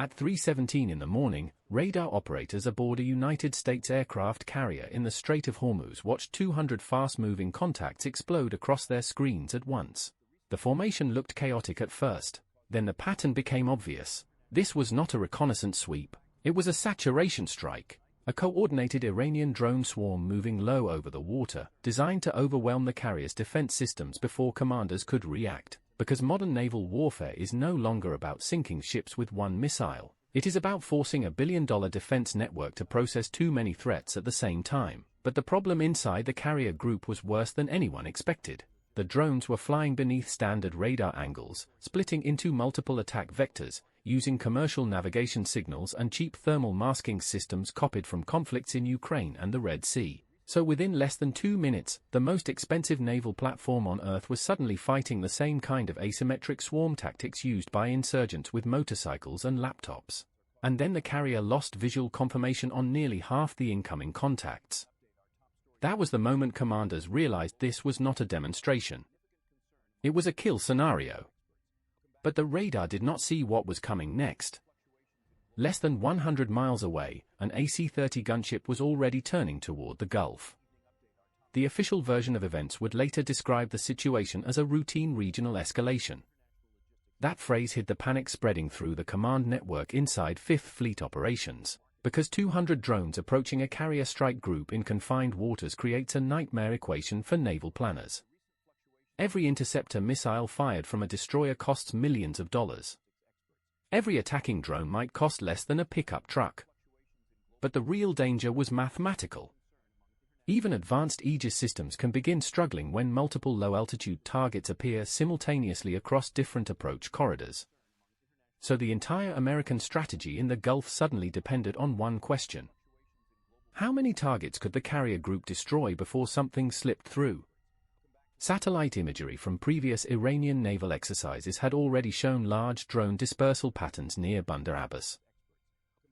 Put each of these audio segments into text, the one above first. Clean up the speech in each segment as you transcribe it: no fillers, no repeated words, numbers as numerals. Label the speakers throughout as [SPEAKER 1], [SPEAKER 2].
[SPEAKER 1] At 3:17 in the morning, radar operators aboard a United States aircraft carrier in the Strait of Hormuz watched 200 fast-moving contacts explode across their screens at once. The formation looked chaotic at first, then the pattern became obvious. This was not a reconnaissance sweep, it was a saturation strike, a coordinated Iranian drone swarm moving low over the water, designed to overwhelm the carrier's defense systems before commanders could react. Because modern naval warfare is no longer about sinking ships with one missile, it is about forcing a billion-dollar defense network to process too many threats at the same time. But the problem inside the carrier group was worse than anyone expected. The drones were flying beneath standard radar angles, splitting into multiple attack vectors, using commercial navigation signals and cheap thermal masking systems copied from conflicts in Ukraine and the Red Sea. So within less than 2 minutes, the most expensive naval platform on Earth was suddenly fighting the same kind of asymmetric swarm tactics used by insurgents with motorcycles and laptops. And then the carrier lost visual confirmation on nearly half the incoming contacts. That was the moment commanders realized this was not a demonstration. It was a kill scenario. But the radar did not see what was coming next. Less than 100 miles away, an AC-130 gunship was already turning toward the Gulf. The official version of events would later describe the situation as a routine regional escalation. That phrase hid the panic spreading through the command network inside Fifth Fleet operations, because 200 drones approaching a carrier strike group in confined waters creates a nightmare equation for naval planners. Every interceptor missile fired from a destroyer costs millions of dollars. Every attacking drone might cost less than a pickup truck. But the real danger was mathematical. Even advanced Aegis systems can begin struggling when multiple low-altitude targets appear simultaneously across different approach corridors. So the entire American strategy in the Gulf suddenly depended on one question. How many targets could the carrier group destroy before something slipped through? Satellite imagery from previous Iranian naval exercises had already shown large drone dispersal patterns near Bandar Abbas.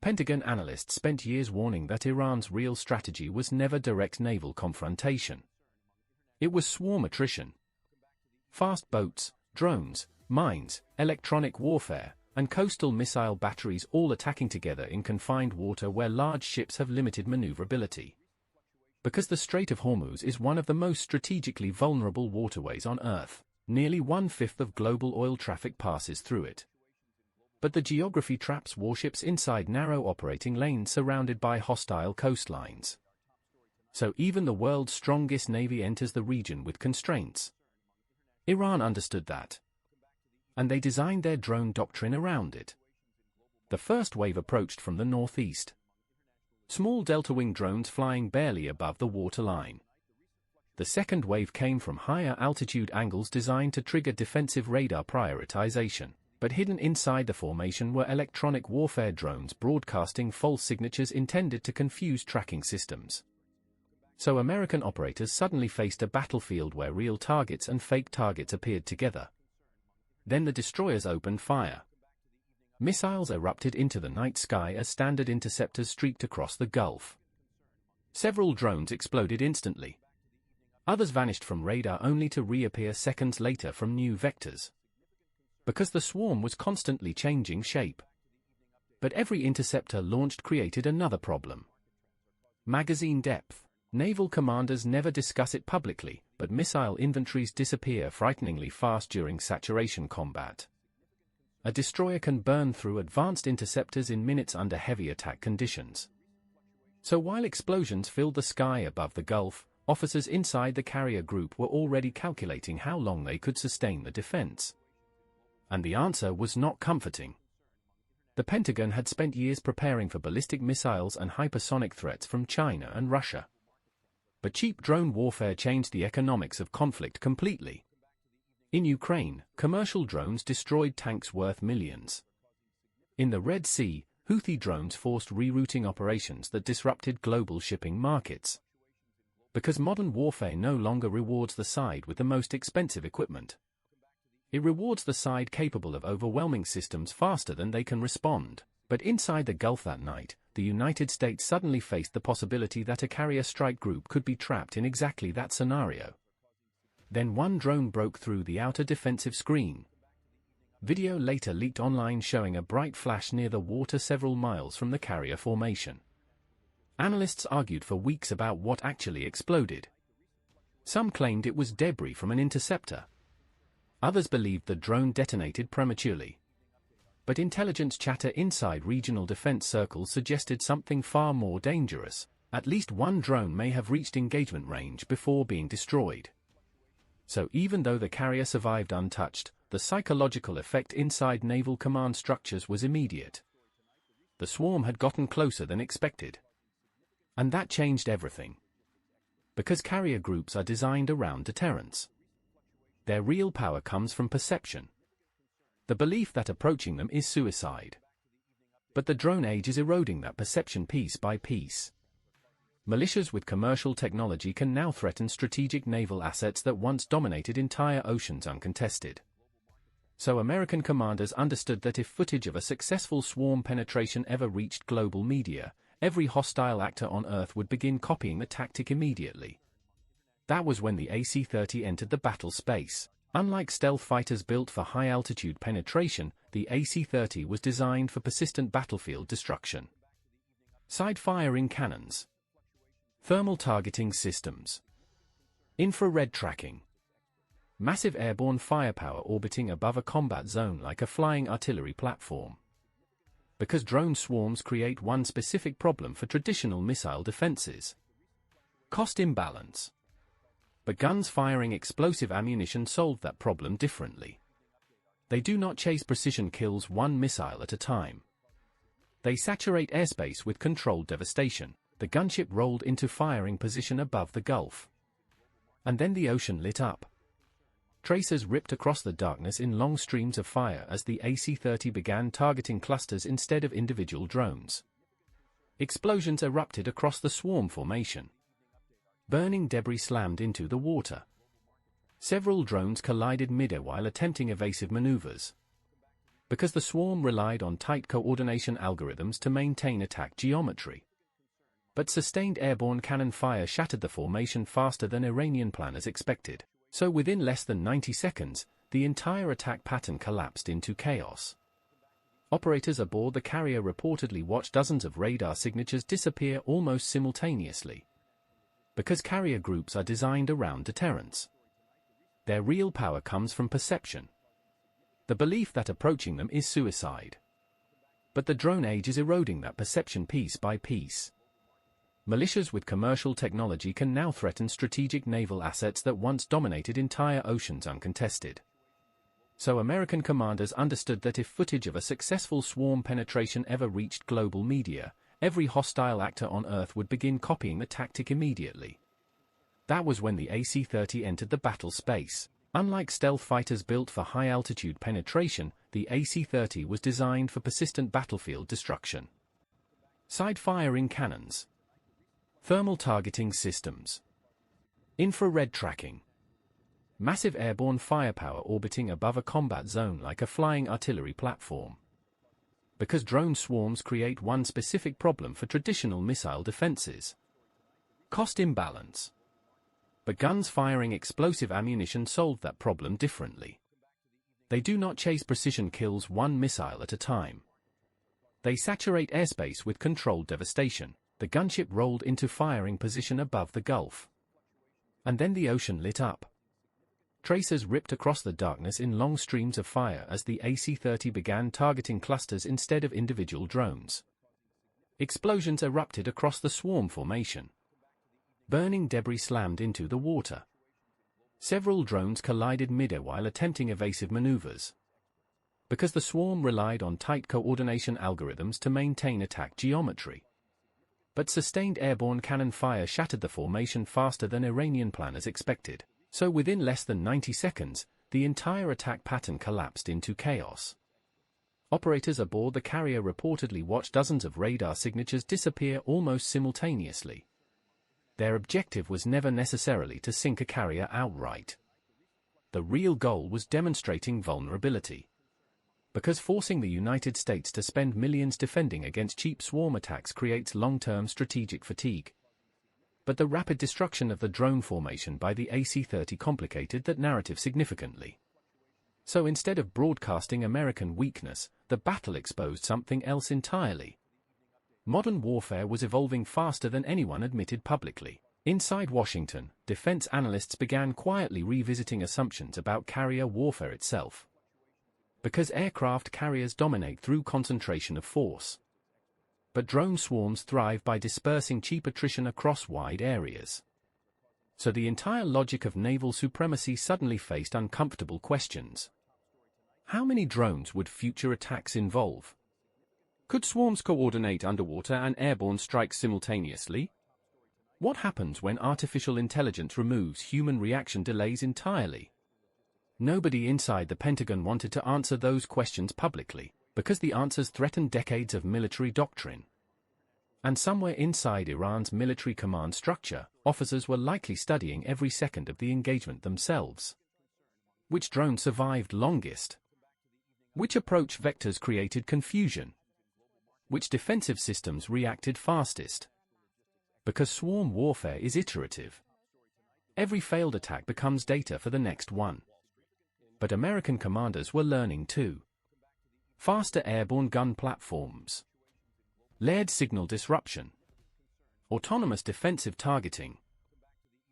[SPEAKER 1] Pentagon analysts spent years warning that Iran's real strategy was never direct naval confrontation. It was swarm attrition. Fast boats, drones, mines, electronic warfare, and coastal missile batteries all attacking together in confined water where large ships have limited maneuverability. Because the Strait of Hormuz is one of the most strategically vulnerable waterways on Earth, nearly 1/5 of global oil traffic passes through it. But the geography traps warships inside narrow operating lanes surrounded by hostile coastlines. So even the world's strongest navy enters the region with constraints. Iran understood that. And they designed their drone doctrine around it. The first wave approached from the northeast. Small delta-wing drones flying barely above the waterline. The second wave came from higher altitude angles designed to trigger defensive radar prioritization, but hidden inside the formation were electronic warfare drones broadcasting false signatures intended to confuse tracking systems. So American operators suddenly faced a battlefield where real targets and fake targets appeared together. Then the destroyers opened fire. Missiles erupted into the night sky as standard interceptors streaked across the Gulf. Several drones exploded instantly. Others vanished from radar only to reappear seconds later from new vectors. Because the swarm was constantly changing shape. But every interceptor launched created another problem. Magazine depth. Naval commanders never discuss it publicly, but missile inventories disappear frighteningly fast during saturation combat. A destroyer can burn through advanced interceptors in minutes under heavy attack conditions. So while explosions filled the sky above the Gulf, officers inside the carrier group were already calculating how long they could sustain the defense. And the answer was not comforting. The Pentagon had spent years preparing for ballistic missiles and hypersonic threats from China and Russia. But cheap drone warfare changed the economics of conflict completely. In Ukraine, commercial drones destroyed tanks worth millions. In the Red Sea, Houthi drones forced rerouting operations that disrupted global shipping markets. Because modern warfare no longer rewards the side with the most expensive equipment. It rewards the side capable of overwhelming systems faster than they can respond. But inside the Gulf that night, the United States suddenly faced the possibility that a carrier strike group could be trapped in exactly that scenario. Then one drone broke through the outer defensive screen. Video later leaked online showing a bright flash near the water several miles from the carrier formation. Analysts argued for weeks about what actually exploded. Some claimed it was debris from an interceptor. Others believed the drone detonated prematurely. But intelligence chatter inside regional defense circles suggested something far more dangerous. At least one drone may have reached engagement range before being destroyed. So even though the carrier survived untouched, the psychological effect inside naval command structures was immediate. The swarm had gotten closer than expected. And that changed everything. Because carrier groups are designed around deterrence. Their real power comes from perception. The belief that approaching them is suicide. But the drone age is eroding that perception piece by piece. Militias with commercial technology can now threaten strategic naval assets that once dominated entire oceans uncontested. So American commanders understood that if footage of a successful swarm penetration ever reached global media, every hostile actor on Earth would begin copying the tactic immediately. That was when the AC-130 entered the battle space. Unlike stealth fighters built for high-altitude penetration, the AC-130 was designed for persistent battlefield destruction. Side-firing cannons. Thermal targeting systems. Infrared tracking. Massive airborne firepower orbiting above a combat zone like a flying artillery platform. Because drone swarms create one specific problem for traditional missile defenses. Cost imbalance. But guns firing explosive ammunition solve that problem differently. They do not chase precision kills one missile at a time. They saturate airspace with controlled devastation. The gunship rolled into firing position above the Gulf. And then the ocean lit up. Tracers ripped across the darkness in long streams of fire as the AC-130 began targeting clusters instead of individual drones. Explosions erupted across the swarm formation. Burning debris slammed into the water. Several drones collided midair while attempting evasive maneuvers. Because the swarm relied on tight coordination algorithms to maintain attack geometry. But sustained airborne cannon fire shattered the formation faster than Iranian planners expected. So within less than 90 seconds, the entire attack pattern collapsed into chaos. Operators aboard the carrier reportedly watched dozens of radar signatures disappear almost simultaneously. Because carrier groups are designed around deterrence. Their real power comes from perception. The belief that approaching them is suicide. But the drone age is eroding that perception piece by piece. Militias with commercial technology can now threaten strategic naval assets that once dominated entire oceans uncontested. So American commanders understood that if footage of a successful swarm penetration ever reached global media, every hostile actor on Earth would begin copying the tactic immediately. That was when the AC-130 entered the battle space. Unlike stealth fighters built for high-altitude penetration, the AC-130 was designed for persistent battlefield destruction. Side-firing cannons. Thermal targeting systems. Infrared tracking. Massive airborne firepower orbiting above a combat zone like a flying artillery platform. Because drone swarms create one specific problem for traditional missile defenses. Cost imbalance. But guns firing explosive ammunition solve that problem differently. They do not chase precision kills one missile at a time. They saturate airspace with controlled devastation. The gunship rolled into firing position above the Gulf. And then the ocean lit up. Tracers ripped across the darkness in long streams of fire as the AC-130 began targeting clusters instead of individual drones. Explosions erupted across the swarm formation. Burning debris slammed into the water. Several drones collided midair while attempting evasive maneuvers. Because the swarm relied on tight coordination algorithms to maintain attack geometry. But sustained airborne cannon fire shattered the formation faster than Iranian planners expected. So within less than 90 seconds, the entire attack pattern collapsed into chaos. Operators aboard the carrier reportedly watched dozens of radar signatures disappear almost simultaneously. Their objective was never necessarily to sink a carrier outright. The real goal was demonstrating vulnerability. Because forcing the United States to spend millions defending against cheap swarm attacks creates long-term strategic fatigue. But the rapid destruction of the drone formation by the AC-130 complicated that narrative significantly. So instead of broadcasting American weakness, the battle exposed something else entirely. Modern warfare was evolving faster than anyone admitted publicly. Inside Washington, defense analysts began quietly revisiting assumptions about carrier warfare itself. Because aircraft carriers dominate through concentration of force. But drone swarms thrive by dispersing cheap attrition across wide areas. So the entire logic of naval supremacy suddenly faced uncomfortable questions. How many drones would future attacks involve? Could swarms coordinate underwater and airborne strikes simultaneously? What happens when artificial intelligence removes human reaction delays entirely? Nobody inside the Pentagon wanted to answer those questions publicly, because the answers threatened decades of military doctrine. And somewhere inside Iran's military command structure, officers were likely studying every second of the engagement themselves. Which drone survived longest? Which approach vectors created confusion? Which defensive systems reacted fastest? Because swarm warfare is iterative. Every failed attack becomes data for the next one. But American commanders were learning too. Faster airborne gun platforms. Layered signal disruption. Autonomous defensive targeting.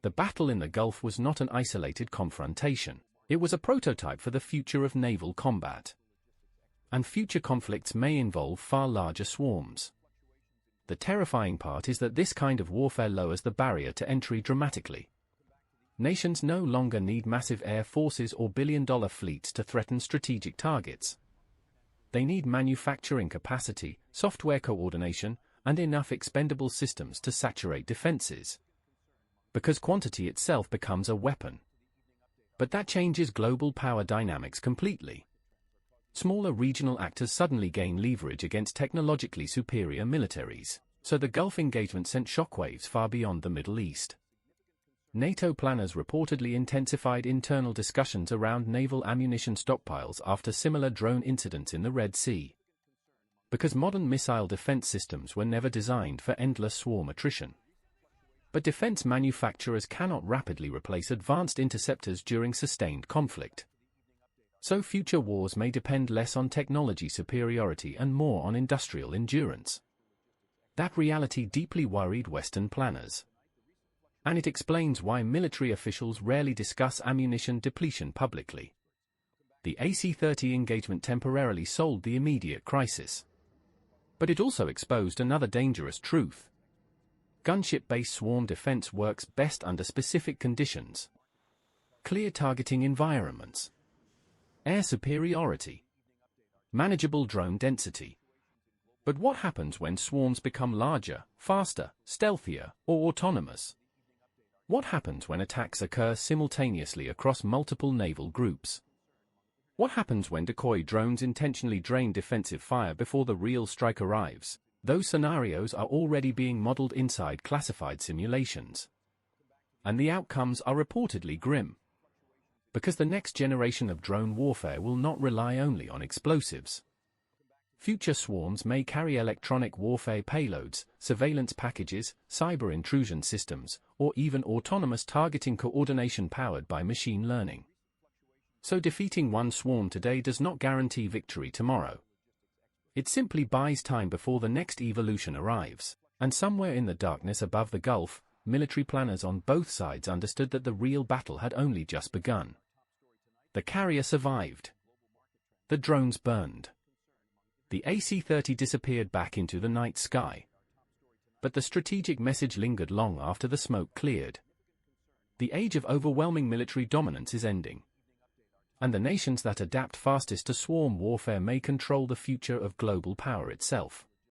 [SPEAKER 1] The battle in the Gulf was not an isolated confrontation. It was a prototype for the future of naval combat. And future conflicts may involve far larger swarms. The terrifying part is that this kind of warfare lowers the barrier to entry dramatically. Nations no longer need massive air forces or billion-dollar fleets to threaten strategic targets. They need manufacturing capacity, software coordination, and enough expendable systems to saturate defenses. Because quantity itself becomes a weapon. But that changes global power dynamics completely. Smaller regional actors suddenly gain leverage against technologically superior militaries, so the Gulf engagement sent shockwaves far beyond the Middle East. NATO planners reportedly intensified internal discussions around naval ammunition stockpiles after similar drone incidents in the Red Sea. Because modern missile defense systems were never designed for endless swarm attrition. But defense manufacturers cannot rapidly replace advanced interceptors during sustained conflict. So future wars may depend less on technology superiority and more on industrial endurance. That reality deeply worried Western planners. And it explains why military officials rarely discuss ammunition depletion publicly. The AC-130 engagement temporarily solved the immediate crisis. But it also exposed another dangerous truth. Gunship-based swarm defense works best under specific conditions. Clear targeting environments. Air superiority. Manageable drone density. But what happens when swarms become larger, faster, stealthier, or autonomous? What happens when attacks occur simultaneously across multiple naval groups? What happens when decoy drones intentionally drain defensive fire before the real strike arrives? Those scenarios are already being modeled inside classified simulations. And the outcomes are reportedly grim. Because the next generation of drone warfare will not rely only on explosives. Future swarms may carry electronic warfare payloads, surveillance packages, cyber intrusion systems, or even autonomous targeting coordination powered by machine learning. So defeating one swarm today does not guarantee victory tomorrow. It simply buys time before the next evolution arrives. And somewhere in the darkness above the Gulf, military planners on both sides understood that the real battle had only just begun. The carrier survived. The drones burned. The AC-130 disappeared back into the night sky. But the strategic message lingered long after the smoke cleared. The age of overwhelming military dominance is ending. And the nations that adapt fastest to swarm warfare may control the future of global power itself.